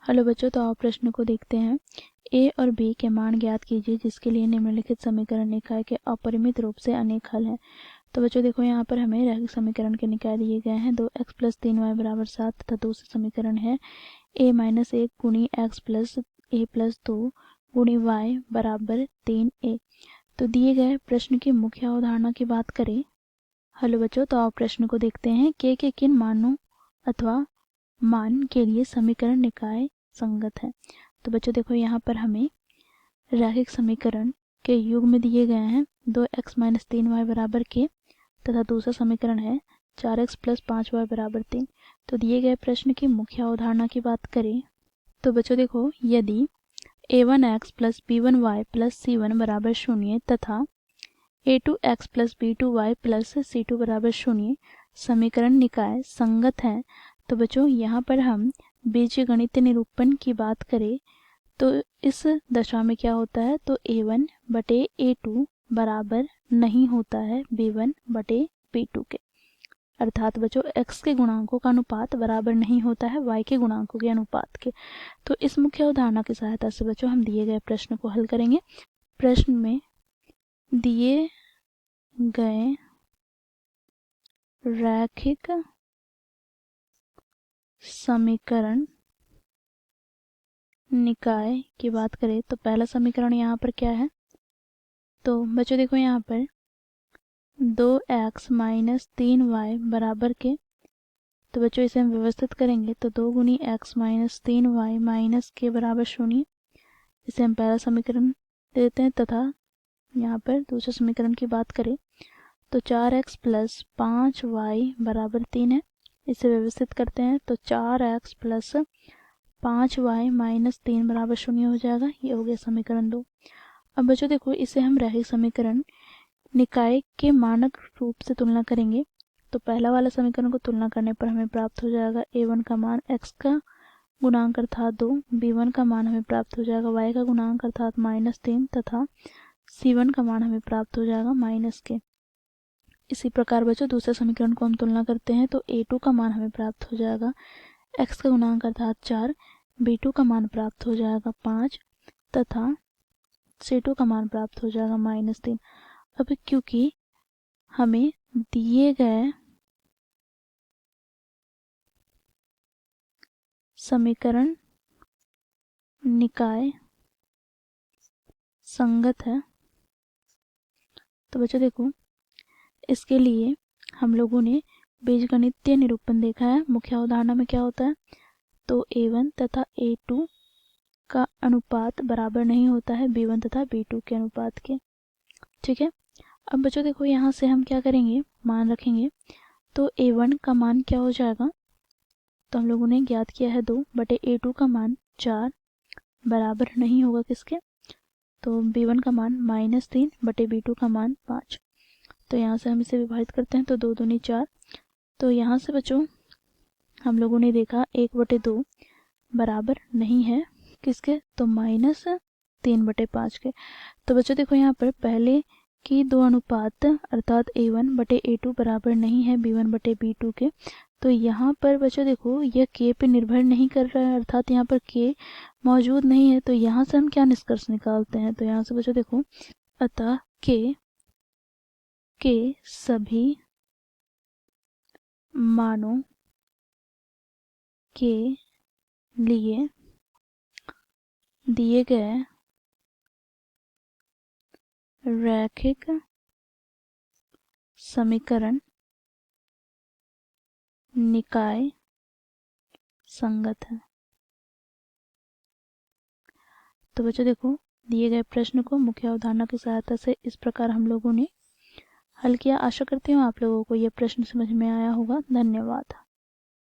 Hello बच्चों, तो आप प्रश्न को देखते हैं। ए और बी के मान ज्ञात कीजिए जिसके लिए निम्नलिखित समीकरण निकाय के अपरिमित रूप से अनेक हल हैं। तो बच्चों देखो, यहाँ पर हमें रैखिक समीकरण के निकाय दिए गए हैं 2x + 3y = 7 तथा दूसरा समीकरण है a - 1 गुणी x + a + 2 गुणी y = 3a। तो दिए गए प्रश्न की मुख्य अवधारणा की बात करें। हेलो बच्चों, तो आप प्रश्न को देखते हैं। के किन मानों अथवा मान के लिए समीकरण निकाय संगत है। तो बच्चों देखो, यहाँ पर हमें रैखिक समीकरण के युग्म दिए गए हैं 2x - 3y = k तथा दूसरा समीकरण है 4x + 5y = 3। तो दिए गए प्रश्न की मुख्य अवधारणा की बात करें तो बच्चों देखो, यदि a1x + b1y + c1 = 0 तथा a2x + b2y + c2 = 0 समीकरण निकाय संगत है। तो बच्चों यहाँ पर हम बीजगणितीय निरूपण की बात करें तो इस दशा में क्या होता है, तो a1 बटे a2 बराबर नहीं होता है b1 बटे b2 के। अर्थात बच्चों x के गुणांकों का अनुपात बराबर नहीं होता है y के गुणांकों के अनुपात के। तो इस मुख्य अवधारणा की सहायता से बच्चों हम दिए गए प्रश्न को हल करेंगे। प्रश्न में दिए गए रैखिक समीकरण निकाय की बात करें तो पहला समीकरण यहाँ पर क्या है, तो बच्चों देखो यहाँ पर 2x - 3y बराबर के। तो बच्चों इसे हम व्यवस्थित करेंगे तो 2 गुनी x - 3y - के बराबर 0। इसे हम पहला समीकरण दे देते हैं तथा यहाँ पर दूसरे समीकरण की बात करें तो 4x + 5y = 3 है। इसे व्यवस्थित करते हैं तो 4x + 5y - 3 = 0 हो जाएगा। ये हो गया समीकरण 2। अब बच्चों देखो, इसे हम रैखिक समीकरण निकाय के मानक रूप से तुलना करेंगे। तो पहला वाला समीकरण को तुलना करने पर हमें प्राप्त हो जाएगा a1 का मान x का गुणांक अर्थात 2, b1 का मान हमें प्राप्त हो जाएगा y का गुणांक अर्थात -3 तथा c1 का मान हमें प्राप्त हो जाएगा -k। इसी प्रकार बच्चों दूसरे समीकरण को हम तुलना करते हैं तो a2 का मान हमें प्राप्त हो जाएगा x का गुणांक अर्थात 4, b2 का मान प्राप्त हो जाएगा 5 तथा c2 का मान प्राप्त हो जाएगा -3। अब क्योंकि हमें दिए गए समीकरण निकाय संगत है तो बच्चों देखो, इसके लिए हम लोगों ने बीजगणितीय निरूपण देखा है। मुख्य अवधारणा में क्या होता है, तो a1 तथा a2 का अनुपात बराबर नहीं होता है b1 तथा b2 के अनुपात के। ठीक है। अब बच्चों देखो, यहाँ से हम क्या करेंगे, मान रखेंगे तो a1 का मान क्या हो जाएगा, तो हम लोगों ने ज्ञात किया है 2 बटे a2 का मान 4 बराबर नहीं होगा किसके, तो b1 का मान -3 बटे b2 का मान 5। तो यहाँ से हम इसे विभाजित करते हैं तो 2 दूनी 4। तो यहाँ से बच्चों हम लोगों ने देखा 1 बटे 2 बराबर नहीं है किसके, तो -3 बटे 5 के। तो बच्चों देखो, यहाँ पर पहले की दो अनुपात अर्थात a1 बटे a2 बराबर नहीं है b1 बटे b2 के। तो यहाँ पर बच्चों देखो, यह k पे निर्भर नहीं कर रहा है अर्थात यहाँ पर k मौजूद नहीं है। तो यहाँ से हम क्या निष्कर्ष निकालते हैं, तो यहाँ से बच्चों देखो, अतः k के सभी मानों के लिए दिए गए रैखिक समीकरण निकाय संगत है। तो बच्चों देखो, दिए गए प्रश्न को मुख्य अवधारणा की सहायता से इस प्रकार हम लोगों ने हल किया। आशा करती हूँ आप लोगों को यह प्रश्न समझ में आया होगा। धन्यवाद।